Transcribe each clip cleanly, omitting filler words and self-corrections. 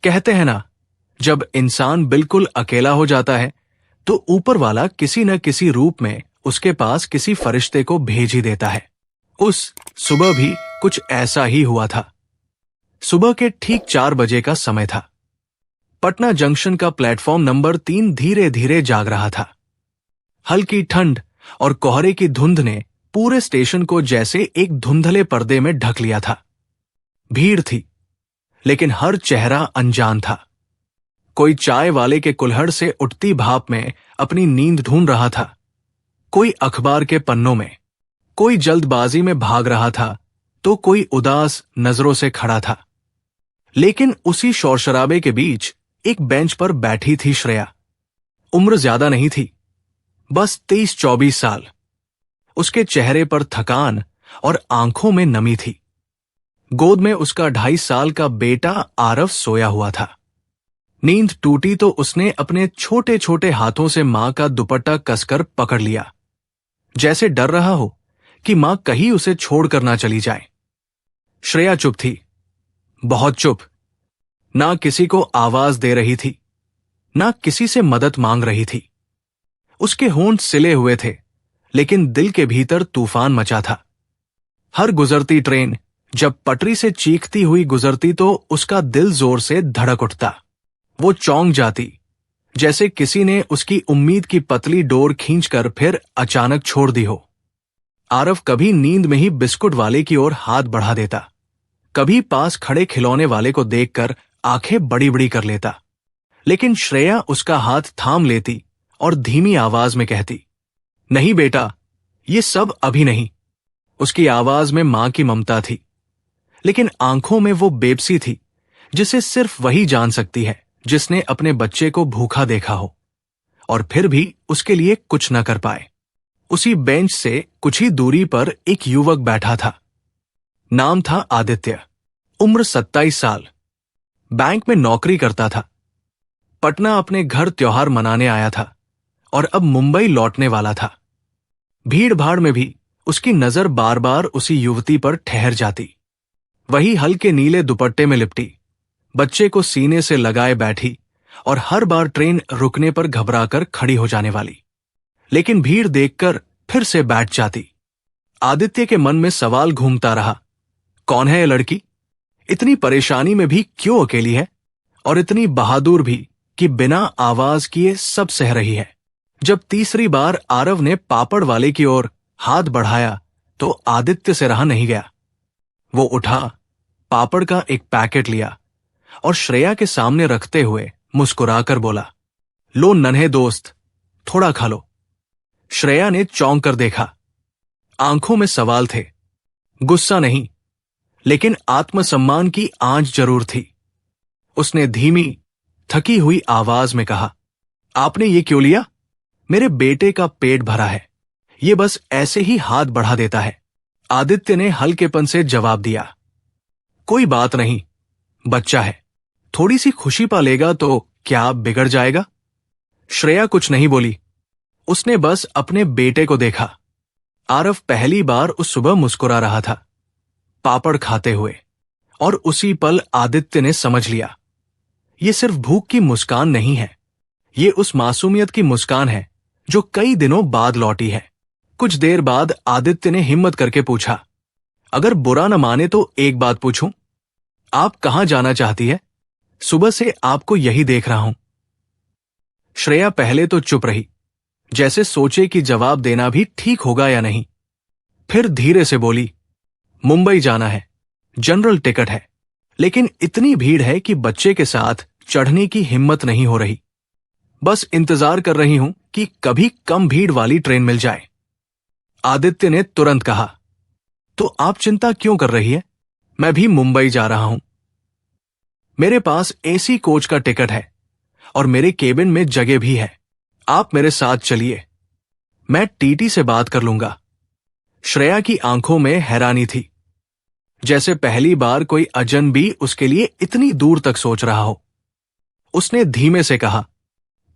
कहते हैं ना, जब इंसान बिल्कुल अकेला हो जाता है तो ऊपर वाला किसी न किसी रूप में उसके पास किसी फरिश्ते को भेज ही देता है। उस सुबह भी कुछ ऐसा ही हुआ था। सुबह के ठीक 4 बजे का समय था। पटना जंक्शन का प्लेटफॉर्म नंबर 3 धीरे धीरे जाग रहा था। हल्की ठंड और कोहरे की धुंध ने पूरे स्टेशन को जैसे एक धुंधले पर्दे में ढक लिया था। भीड़ थी, लेकिन हर चेहरा अनजान था। कोई चाय वाले के कुल्हड़ से उठती भाप में अपनी नींद ढूंढ रहा था, कोई अखबार के पन्नों में, कोई जल्दबाजी में भाग रहा था, तो कोई उदास नजरों से खड़ा था। लेकिन उसी शोरशराबे के बीच एक बेंच पर बैठी थी श्रेया। उम्र ज्यादा नहीं थी, बस 23-24 साल। उसके चेहरे पर थकान और आंखों में नमी थी। गोद में उसका 2.5 साल का बेटा आरव सोया हुआ था। नींद टूटी तो उसने अपने छोटे छोटे हाथों से मां का दुपट्टा कसकर पकड़ लिया, जैसे डर रहा हो कि मां कहीं उसे छोड़कर ना चली जाए। श्रेया चुप थी, बहुत चुप। ना किसी को आवाज दे रही थी, ना किसी से मदद मांग रही थी। उसके होंठ सिले हुए थे, लेकिन दिल के भीतर तूफान मचा था। हर गुजरती ट्रेन जब पटरी से चीखती हुई गुजरती तो उसका दिल जोर से धड़क उठता। वो चौंक जाती, जैसे किसी ने उसकी उम्मीद की पतली डोर खींचकर फिर अचानक छोड़ दी हो। आरव कभी नींद में ही बिस्कुट वाले की ओर हाथ बढ़ा देता, कभी पास खड़े खिलौने वाले को देखकर आंखें बड़ी बड़ी कर लेता। लेकिन श्रेया उसका हाथ थाम लेती और धीमी आवाज में कहती, नहीं बेटा, ये सब अभी नहीं। उसकी आवाज में मां की ममता थी, लेकिन आंखों में वो बेबसी थी जिसे सिर्फ वही जान सकती है जिसने अपने बच्चे को भूखा देखा हो और फिर भी उसके लिए कुछ न कर पाए। उसी बेंच से कुछ ही दूरी पर एक युवक बैठा था। नाम था आदित्य, उम्र 27 साल। बैंक में नौकरी करता था। पटना अपने घर त्योहार मनाने आया था और अब मुंबई लौटने वाला था। भीड़ भाड़ में भी उसकी नजर बार बार उसी युवती पर ठहर जाती। वही हल्के नीले दुपट्टे में लिपटी, बच्चे को सीने से लगाए बैठी और हर बार ट्रेन रुकने पर घबराकर खड़ी हो जाने वाली, लेकिन भीड़ देखकर फिर से बैठ जाती। आदित्य के मन में सवाल घूमता रहा, कौन है ये लड़की? इतनी परेशानी में भी क्यों अकेली है? और इतनी बहादुर भी कि बिना आवाज किए सब सह रही है। जब तीसरी बार आरव ने पापड़ वाले की ओर हाथ बढ़ाया तो आदित्य से रहा नहीं गया। वो उठा, पापड़ का एक पैकेट लिया और श्रेया के सामने रखते हुए मुस्कुराकर बोला, लो नन्हे दोस्त, थोड़ा खा लो। श्रेया ने चौंक कर देखा। आंखों में सवाल थे, गुस्सा नहीं, लेकिन आत्मसम्मान की आंच जरूर थी। उसने धीमी, थकी हुई आवाज में कहा, आपने ये क्यों लिया? मेरे बेटे का पेट भरा है, ये बस ऐसे ही हाथ बढ़ा देता है। आदित्य ने हल्केपन से जवाब दिया, कोई बात नहीं, बच्चा है, थोड़ी सी खुशी पा लेगा तो क्या बिगड़ जाएगा? श्रेया कुछ नहीं बोली, उसने बस अपने बेटे को देखा। आरव पहली बार उस सुबह मुस्कुरा रहा था, पापड़ खाते हुए, और उसी पल आदित्य ने समझ लिया, ये सिर्फ भूख की मुस्कान नहीं है, ये उस मासूमियत की मुस्कान है जो कई दिनों बाद लौटी है। कुछ देर बाद आदित्य ने हिम्मत करके पूछा, अगर बुरा न माने तो एक बात पूछूं, आप कहां जाना चाहती है? सुबह से आपको यही देख रहा हूं। श्रेया पहले तो चुप रही, जैसे सोचे कि जवाब देना भी ठीक होगा या नहीं। फिर धीरे से बोली, मुंबई जाना है, जनरल टिकट है, लेकिन इतनी भीड़ है कि बच्चे के साथ चढ़ने की हिम्मत नहीं हो रही। बस इंतजार कर रही हूं कि कभी कम भीड़ वाली ट्रेन मिल जाए। आदित्य ने तुरंत कहा, तो आप चिंता क्यों कर रही है? मैं भी मुंबई जा रहा हूं। मेरे पास एसी कोच का टिकट है और मेरे केबिन में जगह भी है। आप मेरे साथ चलिए, मैं टीटी से बात कर लूंगा। श्रेया की आंखों में हैरानी थी, जैसे पहली बार कोई अजनबी उसके लिए इतनी दूर तक सोच रहा हो। उसने धीमे से कहा,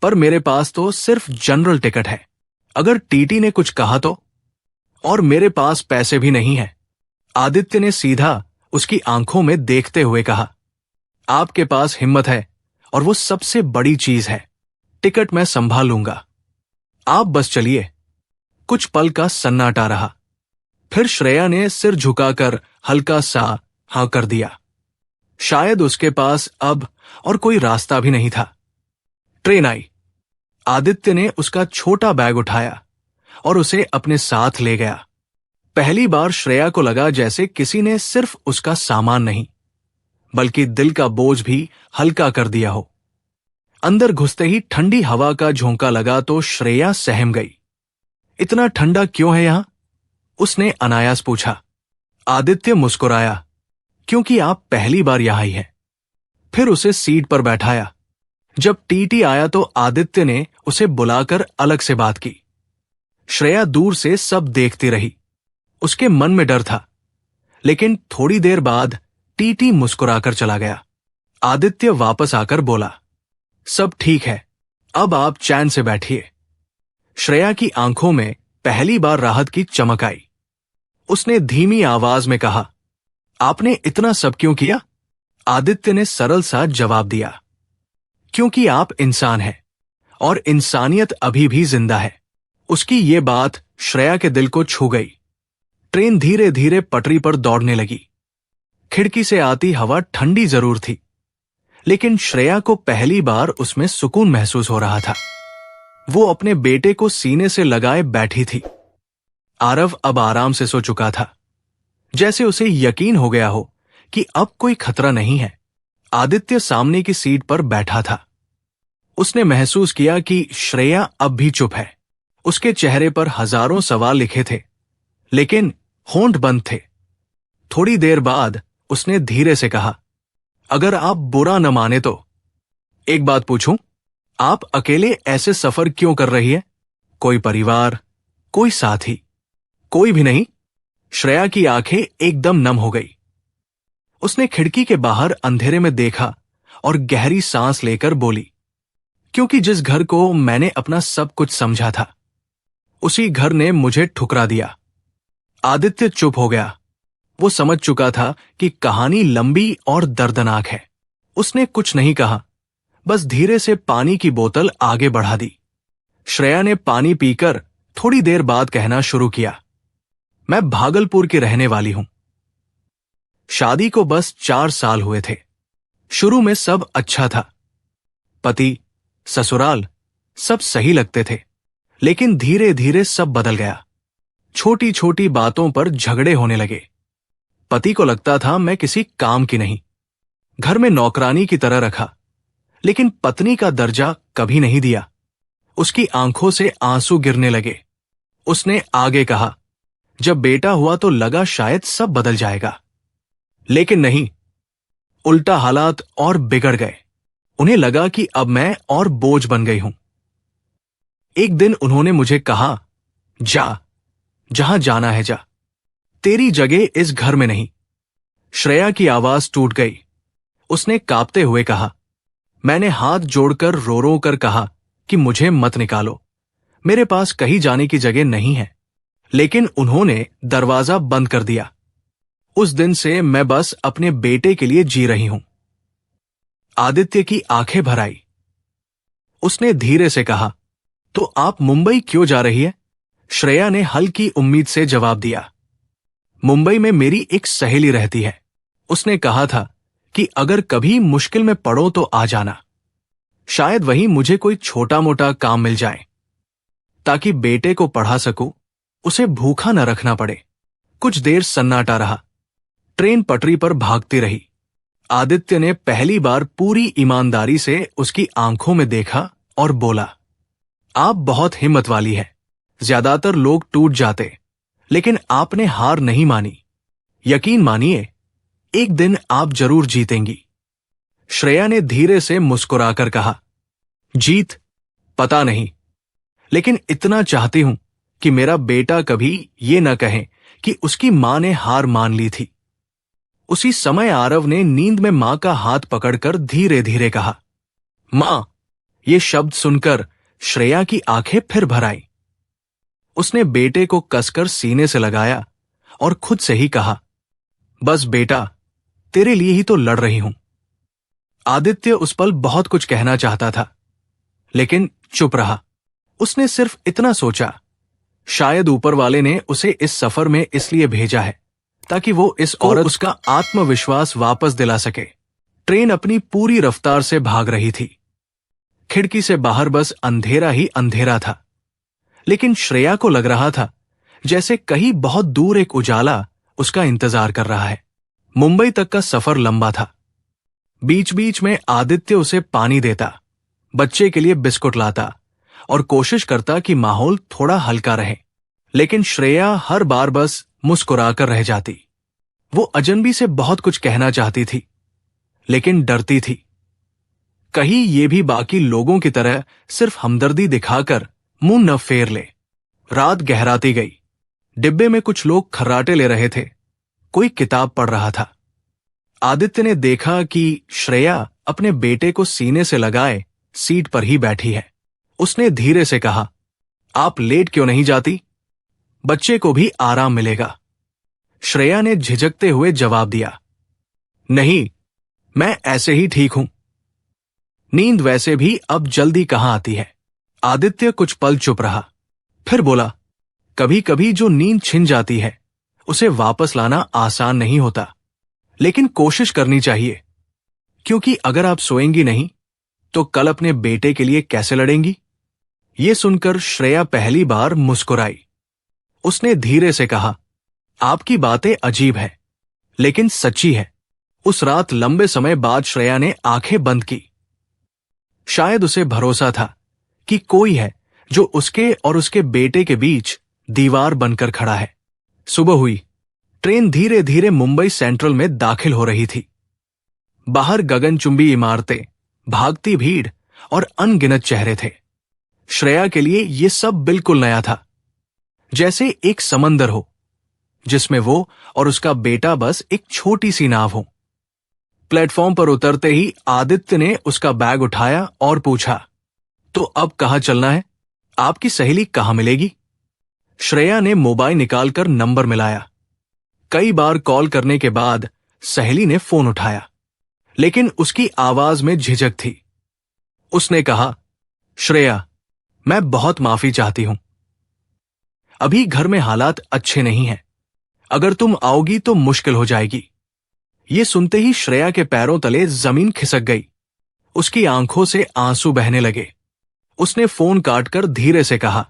पर मेरे पास तो सिर्फ जनरल टिकट है, अगर टीटी ने कुछ कहा तो? और मेरे पास पैसे भी नहीं है। आदित्य ने सीधा उसकी आंखों में देखते हुए कहा। आपके पास हिम्मत है और वो सबसे बड़ी चीज है। टिकट मैं संभाल लूंगा, आप बस चलिए। कुछ पल का सन्नाटा रहा। फिर श्रेया ने सिर झुकाकर हल्का सा हाँ कर दिया। शायद उसके पास अब और कोई रास्ता भी नहीं था। ट्रेन आई। आदित्य ने उसका छोटा बैग उठाया और उसे अपने साथ ले गया। पहली बार श्रेया को लगा जैसे किसी ने सिर्फ उसका सामान नहीं, बल्कि दिल का बोझ भी हल्का कर दिया हो। अंदर घुसते ही ठंडी हवा का झोंका लगा तो श्रेया सहम गई। इतना ठंडा क्यों है यहां? उसने अनायास पूछा। आदित्य मुस्कुराया। क्योंकि आप पहली बार यहां आई हैं। फिर उसे सीट पर बैठाया। जब टीटी आया तो आदित्य ने उसे बुलाकर अलग से बात की। श्रेया दूर से सब देखती रही। उसके मन में डर था, लेकिन थोड़ी देर बाद टीटी मुस्कुराकर चला गया। आदित्य वापस आकर बोला, सब ठीक है, अब आप चैन से बैठिए। श्रेया की आंखों में पहली बार राहत की चमक आई। उसने धीमी आवाज में कहा, आपने इतना सब क्यों किया? आदित्य ने सरल सा जवाब दिया, क्योंकि आप इंसान हैं और इंसानियत अभी भी जिंदा है। उसकी ये बात श्रेया के दिल को छू गई। ट्रेन धीरे धीरे पटरी पर दौड़ने लगी। खिड़की से आती हवा ठंडी जरूर थी, लेकिन श्रेया को पहली बार उसमें सुकून महसूस हो रहा था। वो अपने बेटे को सीने से लगाए बैठी थी। आरव अब आराम से सो चुका था, जैसे उसे यकीन हो गया हो कि अब कोई खतरा नहीं है। आदित्य सामने की सीट पर बैठा था। उसने महसूस किया कि श्रेया अब भी चुप है। उसके चेहरे पर हजारों सवाल लिखे थे, लेकिन होंठ बंद थे। थोड़ी देर बाद उसने धीरे से कहा, अगर आप बुरा न माने तो एक बात पूछूं? आप अकेले ऐसे सफर क्यों कर रही है? कोई परिवार, कोई साथी, कोई भी नहीं? श्रेया की आंखें एकदम नम हो गई। उसने खिड़की के बाहर अंधेरे में देखा और गहरी सांस लेकर बोली, क्योंकि जिस घर को मैंने अपना सब कुछ समझा था, उसी घर ने मुझे ठुकरा दिया। आदित्य चुप हो गया। वो समझ चुका था कि कहानी लंबी और दर्दनाक है। उसने कुछ नहीं कहा, बस धीरे से पानी की बोतल आगे बढ़ा दी। श्रेया ने पानी पीकर थोड़ी देर बाद कहना शुरू किया, मैं भागलपुर की रहने वाली हूं। शादी को बस 4 साल हुए थे। शुरू में सब अच्छा था। पति, ससुराल, सब सही लगते थे, लेकिन धीरे धीरे सब बदल गया। छोटी छोटी बातों पर झगड़े होने लगे। पति को लगता था मैं किसी काम की नहीं, घर में नौकरानी की तरह रखा, लेकिन पत्नी का दर्जा कभी नहीं दिया। उसकी आंखों से आंसू गिरने लगे। उसने आगे कहा, जब बेटा हुआ तो लगा शायद सब बदल जाएगा, लेकिन नहीं, उल्टा हालात और बिगड़ गए। उन्हें लगा कि अब मैं और बोझ बन गई हूं। एक दिन उन्होंने मुझे कहा, जा, जहां जाना है जा, तेरी जगह इस घर में नहीं। श्रेया की आवाज टूट गई। उसने कांपते हुए कहा, मैंने हाथ जोड़कर रो रो कर कहा कि मुझे मत निकालो, मेरे पास कहीं जाने की जगह नहीं है, लेकिन उन्होंने दरवाजा बंद कर दिया। उस दिन से मैं बस अपने बेटे के लिए जी रही हूं। आदित्य की आंखें भर आई। उसने धीरे से कहा, तो आप मुंबई क्यों जा रही है? श्रेया ने हल्की उम्मीद से जवाब दिया, मुंबई में मेरी एक सहेली रहती है। उसने कहा था कि अगर कभी मुश्किल में पड़ो तो आ जाना। शायद वहीं मुझे कोई छोटा मोटा काम मिल जाए, ताकि बेटे को पढ़ा सकूं, उसे भूखा न रखना पड़े। कुछ देर सन्नाटा रहा। ट्रेन पटरी पर भागती रही। आदित्य ने पहली बार पूरी ईमानदारी से उसकी आंखों में देखा और बोला, आप बहुत हिम्मत वाली है। ज्यादातर लोग टूट जाते, लेकिन आपने हार नहीं मानी। यकीन मानिए, एक दिन आप जरूर जीतेंगी। श्रेया ने धीरे से मुस्कुराकर कहा, जीत पता नहीं, लेकिन इतना चाहती हूं कि मेरा बेटा कभी ये न कहे कि उसकी मां ने हार मान ली थी। उसी समय आरव ने नींद में मां का हाथ पकड़कर धीरे धीरे कहा, मां। ये शब्द सुनकर श्रेया की आंखें फिर भर आईं। उसने बेटे को कसकर सीने से लगाया और खुद से ही कहा, बस बेटा, तेरे लिए ही तो लड़ रही हूं। आदित्य उस पल बहुत कुछ कहना चाहता था, लेकिन चुप रहा। उसने सिर्फ इतना सोचा, शायद ऊपर वाले ने उसे इस सफर में इसलिए भेजा है ताकि वो इस औरत उसका आत्मविश्वास वापस दिला सके। ट्रेन अपनी पूरी रफ्तार से भाग रही थी। खिड़की से बाहर बस अंधेरा ही अंधेरा था, लेकिन श्रेया को लग रहा था जैसे कहीं बहुत दूर एक उजाला उसका इंतजार कर रहा है। मुंबई तक का सफर लंबा था। बीच बीच में आदित्य उसे पानी देता, बच्चे के लिए बिस्कुट लाता और कोशिश करता कि माहौल थोड़ा हल्का रहे, लेकिन श्रेया हर बार बस मुस्कुराकर रह जाती। वो अजनबी से बहुत कुछ कहना चाहती थी, लेकिन डरती थी कहीं ये भी बाकी लोगों की तरह सिर्फ हमदर्दी दिखाकर मुंह न फेर ले। रात गहराती गई। डिब्बे में कुछ लोग खर्राटे ले रहे थे, कोई किताब पढ़ रहा था। आदित्य ने देखा कि श्रेया अपने बेटे को सीने से लगाए सीट पर ही बैठी है। उसने धीरे से कहा, आप लेट क्यों नहीं जाती? बच्चे को भी आराम मिलेगा। श्रेया ने झिझकते हुए जवाब दिया, नहीं, मैं ऐसे ही ठीक हूं। नींद वैसे भी अब जल्दी कहां आती है। आदित्य कुछ पल चुप रहा, फिर बोला, कभी कभी जो नींद छिन जाती है उसे वापस लाना आसान नहीं होता, लेकिन कोशिश करनी चाहिए, क्योंकि अगर आप सोएंगी नहीं तो कल अपने बेटे के लिए कैसे लड़ेंगी? ये सुनकर श्रेया पहली बार मुस्कुराई। उसने धीरे से कहा, आपकी बातें अजीब है, लेकिन सच्ची है। उस रात लंबे समय बाद श्रेया ने आंखें बंद की। शायद उसे भरोसा था कि कोई है जो उसके और उसके बेटे के बीच दीवार बनकर खड़ा है। सुबह हुई। ट्रेन धीरे धीरे मुंबई सेंट्रल में दाखिल हो रही थी। बाहर गगनचुंबी इमारतें, भागती भीड़ और अनगिनत चेहरे थे। श्रेया के लिए यह सब बिल्कुल नया था, जैसे एक समंदर हो जिसमें वो और उसका बेटा बस एक छोटी सी नाव हो। प्लेटफॉर्म पर उतरते ही आदित्य ने उसका बैग उठाया और पूछा, तो अब कहां चलना है? आपकी सहेली कहां मिलेगी? श्रेया ने मोबाइल निकालकर नंबर मिलाया। कई बार कॉल करने के बाद सहेली ने फोन उठाया, लेकिन उसकी आवाज में झिझक थी। उसने कहा, श्रेया, मैं बहुत माफी चाहती हूं। अभी घर में हालात अच्छे नहीं हैं। अगर तुम आओगी तो मुश्किल हो जाएगी। ये सुनते ही श्रेया के पैरों तले जमीन खिसक गई। उसकी आंखों से आंसू बहने लगे। उसने फोन काटकर धीरे से कहा,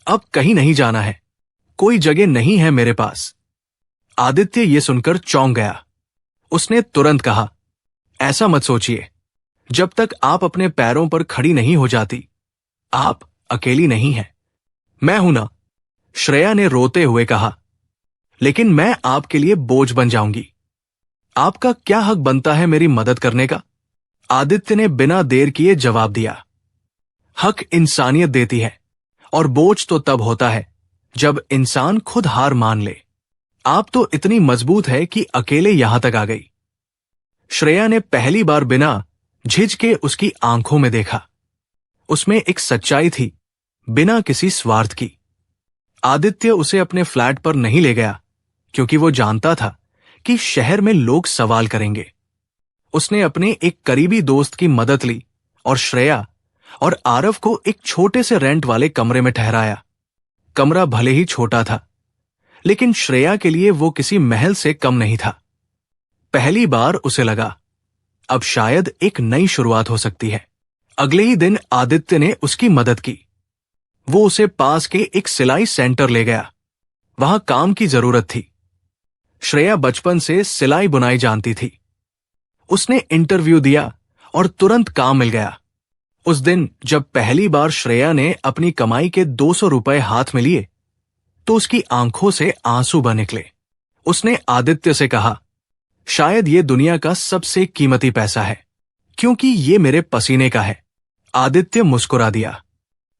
अब कहीं नहीं जाना है, कोई जगह नहीं है मेरे पास। आदित्य ये सुनकर चौंक गया। उसने तुरंत कहा, ऐसा मत सोचिए। जब तक आप अपने पैरों पर खड़ी नहीं हो जाती, आप अकेली नहीं हैं। मैं हूं ना। श्रेया ने रोते हुए कहा, लेकिन मैं आपके लिए बोझ बन जाऊंगी। आपका क्या हक बनता है मेरी मदद करने का? आदित्य ने बिना देर किए जवाब दिया, हक इंसानियत देती है, और बोझ तो तब होता है जब इंसान खुद हार मान ले। आप तो इतनी मजबूत है कि अकेले यहां तक आ गई। श्रेया ने पहली बार बिना झिझके उसकी आंखों में देखा। उसमें एक सच्चाई थी, बिना किसी स्वार्थ की। आदित्य उसे अपने फ्लैट पर नहीं ले गया, क्योंकि वो जानता था कि शहर में लोग सवाल करेंगे। उसने अपने एक करीबी दोस्त की मदद ली और श्रेया और आरव को एक छोटे से रेंट वाले कमरे में ठहराया। कमरा भले ही छोटा था, लेकिन श्रेया के लिए वो किसी महल से कम नहीं था। पहली बार उसे लगा, अब शायद एक नई शुरुआत हो सकती है। अगले ही दिन आदित्य ने उसकी मदद की। वो उसे पास के एक सिलाई सेंटर ले गया। वहां काम की जरूरत थी। श्रेया बचपन से सिलाई बुनाई जानती थी। उसने इंटरव्यू दिया और तुरंत काम मिल गया। उस दिन जब पहली बार श्रेया ने अपनी कमाई के 200 रुपए हाथ में लिए, तो उसकी आंखों से आंसू बह निकले। उसने आदित्य से कहा, शायद ये दुनिया का सबसे कीमती पैसा है, क्योंकि ये मेरे पसीने का है। आदित्य मुस्कुरा दिया।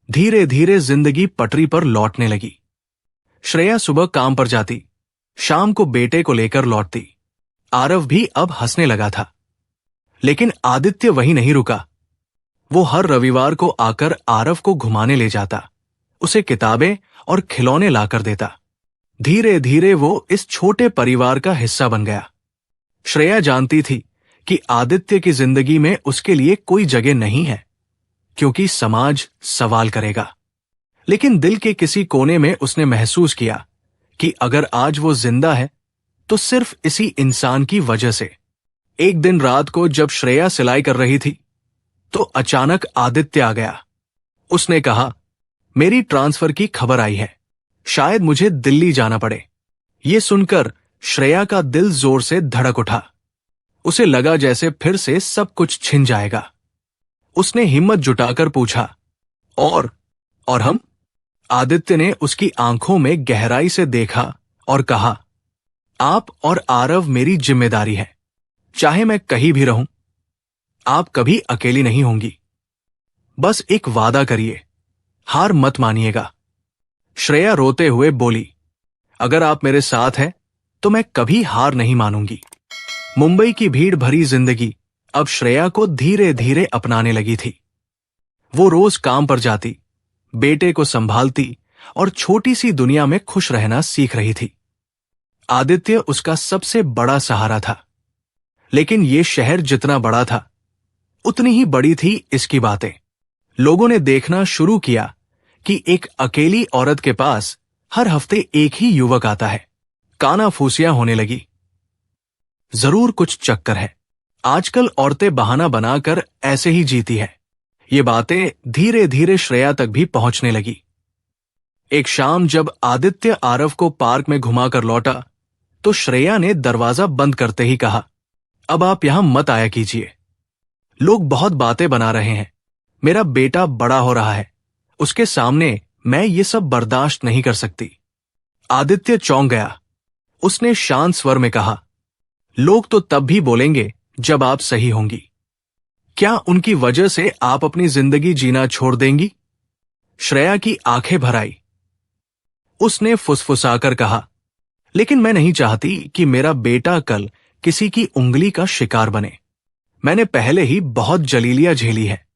धीरे धीरे जिंदगी पटरी पर लौटने लगी। श्रेया सुबह काम पर जाती, शाम को बेटे को लेकर लौटती। आरव भी अब हंसने लगा था, लेकिन आदित्य वहीं नहीं रुका। वो हर रविवार को आकर आरव को घुमाने ले जाता, उसे किताबें और खिलौने लाकर देता। धीरे धीरे वो इस छोटे परिवार का हिस्सा बन गया। श्रेया जानती थी कि आदित्य की जिंदगी में उसके लिए कोई जगह नहीं है, क्योंकि समाज सवाल करेगा। लेकिन दिल के किसी कोने में उसने महसूस किया कि अगर आज वो जिंदा है तो सिर्फ इसी इंसान की वजह से। एक दिन रात को जब श्रेया सिलाई कर रही थी तो अचानक आदित्य आ गया। उसने कहा, मेरी ट्रांसफर की खबर आई है, शायद मुझे दिल्ली जाना पड़े। ये सुनकर श्रेया का दिल जोर से धड़क उठा। उसे लगा जैसे फिर से सब कुछ छिन जाएगा। उसने हिम्मत जुटाकर पूछा, और हम? आदित्य ने उसकी आंखों में गहराई से देखा और कहा, आप और आरव मेरी जिम्मेदारी है। चाहे मैं कहीं भी रहूं, आप कभी अकेली नहीं होंगी। बस एक वादा करिए, हार मत मानिएगा। श्रेया रोते हुए बोली, अगर आप मेरे साथ हैं तो मैं कभी हार नहीं मानूंगी। मुंबई की भीड़ भरी जिंदगी अब श्रेया को धीरे धीरे अपनाने लगी थी। वो रोज काम पर जाती, बेटे को संभालती और छोटी सी दुनिया में खुश रहना सीख रही थी। आदित्य उसका सबसे बड़ा सहारा था। लेकिन ये शहर जितना बड़ा था, उतनी ही बड़ी थी इसकी बातें। लोगों ने देखना शुरू किया कि एक अकेली औरत के पास हर हफ्ते एक ही युवक आता है। कानाफूसियां होने लगी। जरूर कुछ चक्कर है। आजकल औरतें बहाना बनाकर ऐसे ही जीती है। ये बातें धीरे धीरे श्रेया तक भी पहुंचने लगी। एक शाम जब आदित्य आरव को पार्क में घुमाकर लौटा तो श्रेया ने दरवाजा बंद करते ही कहा, अब आप यहां मत आया कीजिए। लोग बहुत बातें बना रहे हैं। मेरा बेटा बड़ा हो रहा है, उसके सामने मैं ये सब बर्दाश्त नहीं कर सकती। आदित्य चौंक गया। उसने शांत स्वर में कहा, लोग तो तब भी बोलेंगे जब आप सही होंगी। क्या उनकी वजह से आप अपनी जिंदगी जीना छोड़ देंगी? श्रेया की आंखें भर आई। उसने फुसफुसाकर कहा, लेकिन मैं नहीं चाहती कि मेरा बेटा कल किसी की उंगली का शिकार बने। मैंने पहले ही बहुत जलीलियां झेली है,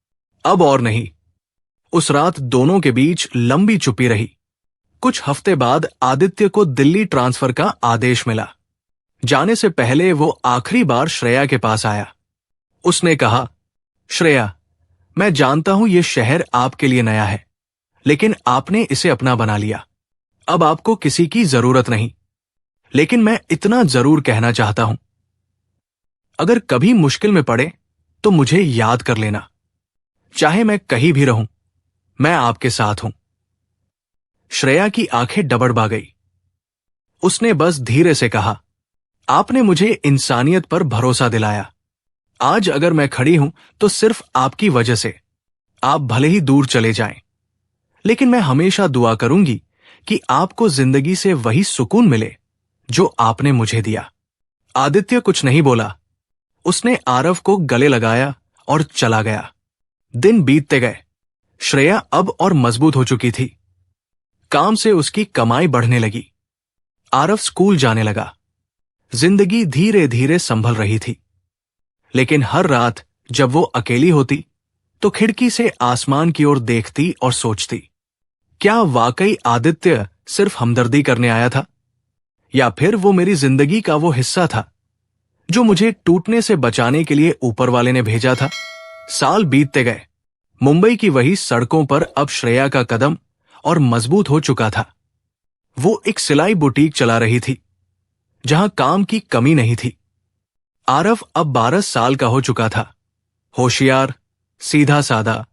अब और नहीं। उस रात दोनों के बीच लंबी चुप्पी रही। कुछ हफ्ते बाद आदित्य को दिल्ली ट्रांसफर का आदेश मिला। जाने से पहले वो आखिरी बार श्रेया के पास आया। उसने कहा, श्रेया, मैं जानता हूं ये शहर आपके लिए नया है, लेकिन आपने इसे अपना बना लिया। अब आपको किसी की जरूरत नहीं। लेकिन मैं इतना जरूर कहना चाहता हूं, अगर कभी मुश्किल में पड़े तो मुझे याद कर लेना। चाहे मैं कहीं भी रहूं, मैं आपके साथ हूं। श्रेया की आंखें डबडबा गई। उसने बस धीरे से कहा, आपने मुझे इंसानियत पर भरोसा दिलाया। आज अगर मैं खड़ी हूं तो सिर्फ आपकी वजह से। आप भले ही दूर चले जाएं, लेकिन मैं हमेशा दुआ करूंगी कि आपको जिंदगी से वही सुकून मिले जो आपने मुझे दिया। आदित्य कुछ नहीं बोला। उसने आरव को गले लगाया और चला गया। दिन बीतते गए। श्रेया अब और मजबूत हो चुकी थी। काम से उसकी कमाई बढ़ने लगी। आरव स्कूल जाने लगा। जिंदगी धीरे धीरे संभल रही थी। लेकिन हर रात जब वो अकेली होती तो खिड़की से आसमान की ओर देखती और सोचती, क्या वाकई आदित्य सिर्फ हमदर्दी करने आया था, या फिर वो मेरी जिंदगी का वो हिस्सा था जो मुझे टूटने से बचाने के लिए ऊपर वाले ने भेजा था। साल बीतते गए। मुंबई की वही सड़कों पर अब श्रेया का कदम और मजबूत हो चुका था। वो एक सिलाई बुटीक चला रही थी जहां काम की कमी नहीं थी। आरव अब 12 साल का हो चुका था, होशियार, सीधा साधा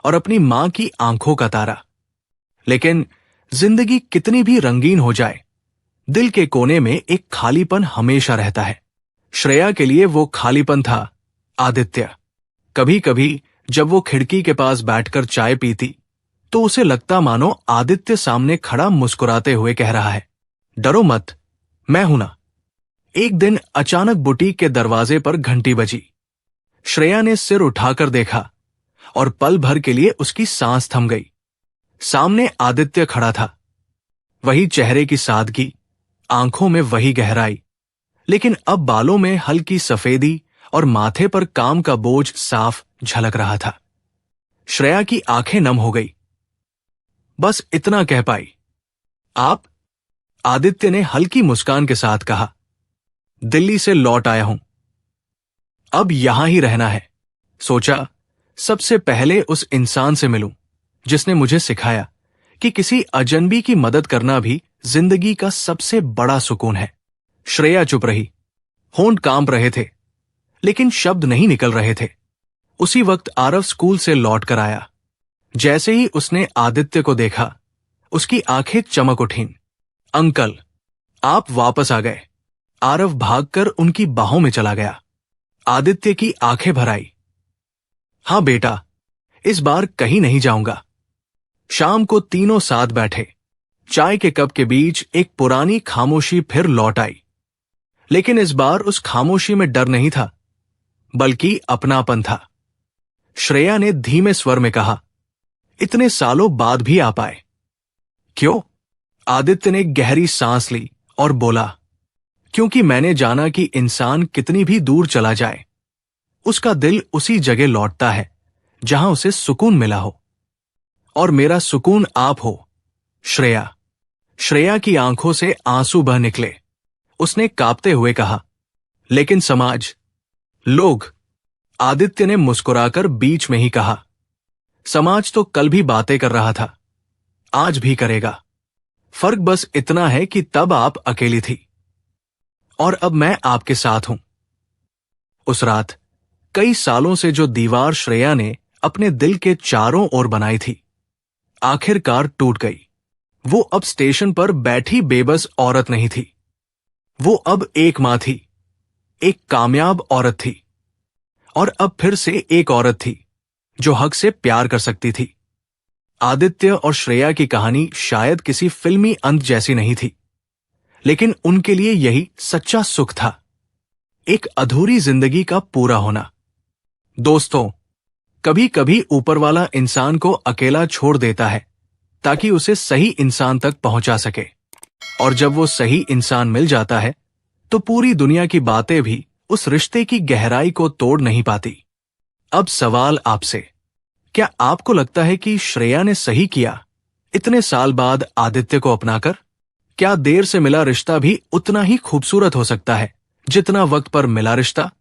और अपनी मां की आंखों का तारा। लेकिन जिंदगी कितनी भी रंगीन हो जाए, दिल के कोने में एक खालीपन हमेशा रहता है। श्रेया के लिए वो खालीपन था आदित्य। कभी कभी जब वो खिड़की के पास बैठकर चाय पीती तो उसे लगता मानो आदित्य सामने खड़ा मुस्कुराते हुए कह रहा है, डरो मत, मैं हूं ना। एक दिन अचानक बुटीक के दरवाजे पर घंटी बजी। श्रेया ने सिर उठाकर देखा और पल भर के लिए उसकी सांस थम गई। सामने आदित्य खड़ा था। वही चेहरे की सादगी, आंखों में वही गहराई, लेकिन अब बालों में हल्की सफेदी और माथे पर काम का बोझ साफ झलक रहा था। श्रेया की आंखें नम हो गई। बस इतना कह पाई, आप? आदित्य ने हल्की मुस्कान के साथ कहा, दिल्ली से लौट आया हूं। अब यहां ही रहना है। सोचा, सबसे पहले उस इंसान से मिलूं जिसने मुझे सिखाया कि किसी अजनबी की मदद करना भी जिंदगी का सबसे बड़ा सुकून है। श्रेया चुप रही। होंठ कांप रहे थे, लेकिन शब्द नहीं निकल रहे थे। उसी वक्त आरव स्कूल से लौट कर आया। जैसे ही उसने आदित्य को देखा, उसकी आंखें चमक उठीं। अंकल, आप वापस आ गए। आरव भागकर उनकी बाहों में चला गया। आदित्य की आंखें भर आई। हाँ बेटा, इस बार कहीं नहीं जाऊंगा। शाम को तीनों साथ बैठे। चाय के कप के बीच एक पुरानी खामोशी फिर लौट आई। लेकिन इस बार उस खामोशी में डर नहीं था, बल्कि अपनापन था। श्रेया ने धीमे स्वर में कहा, इतने सालों बाद भी आप आए। क्यों? आदित्य ने गहरी सांस ली और बोला, क्योंकि मैंने जाना कि इंसान कितनी भी दूर चला जाए, उसका दिल उसी जगह लौटता है जहां उसे सुकून मिला हो। और मेरा सुकून आप हो, श्रेया। श्रेया की आंखों से आंसू बह निकले। उसने कांपते हुए कहा, लेकिन समाज, लोग। आदित्य ने मुस्कुराकर बीच में ही कहा, समाज तो कल भी बातें कर रहा था, आज भी करेगा। फर्क बस इतना है कि तब आप अकेली थी और अब मैं आपके साथ हूं। उस रात कई सालों से जो दीवार श्रेया ने अपने दिल के चारों ओर बनाई थी, आखिरकार टूट गई। वो अब स्टेशन पर बैठी बेबस औरत नहीं थी। वो अब एक मां थी, एक कामयाब औरत थी, और अब फिर से एक औरत थी जो हक से प्यार कर सकती थी। आदित्य और श्रेया की कहानी शायद किसी फिल्मी अंत जैसी नहीं थी, लेकिन उनके लिए यही सच्चा सुख था, एक अधूरी जिंदगी का पूरा होना। दोस्तों, कभी कभी ऊपर वाला इंसान को अकेला छोड़ देता है ताकि उसे सही इंसान तक पहुंचा सके। और जब वो सही इंसान मिल जाता है तो पूरी दुनिया की बातें भी उस रिश्ते की गहराई को तोड़ नहीं पाती। अब सवाल आपसे, क्या आपको लगता है कि श्रेया ने सही किया इतने साल बाद आदित्य को अपनाकर? क्या देर से मिला रिश्ता भी उतना ही खूबसूरत हो सकता है जितना वक्त पर मिला रिश्ता?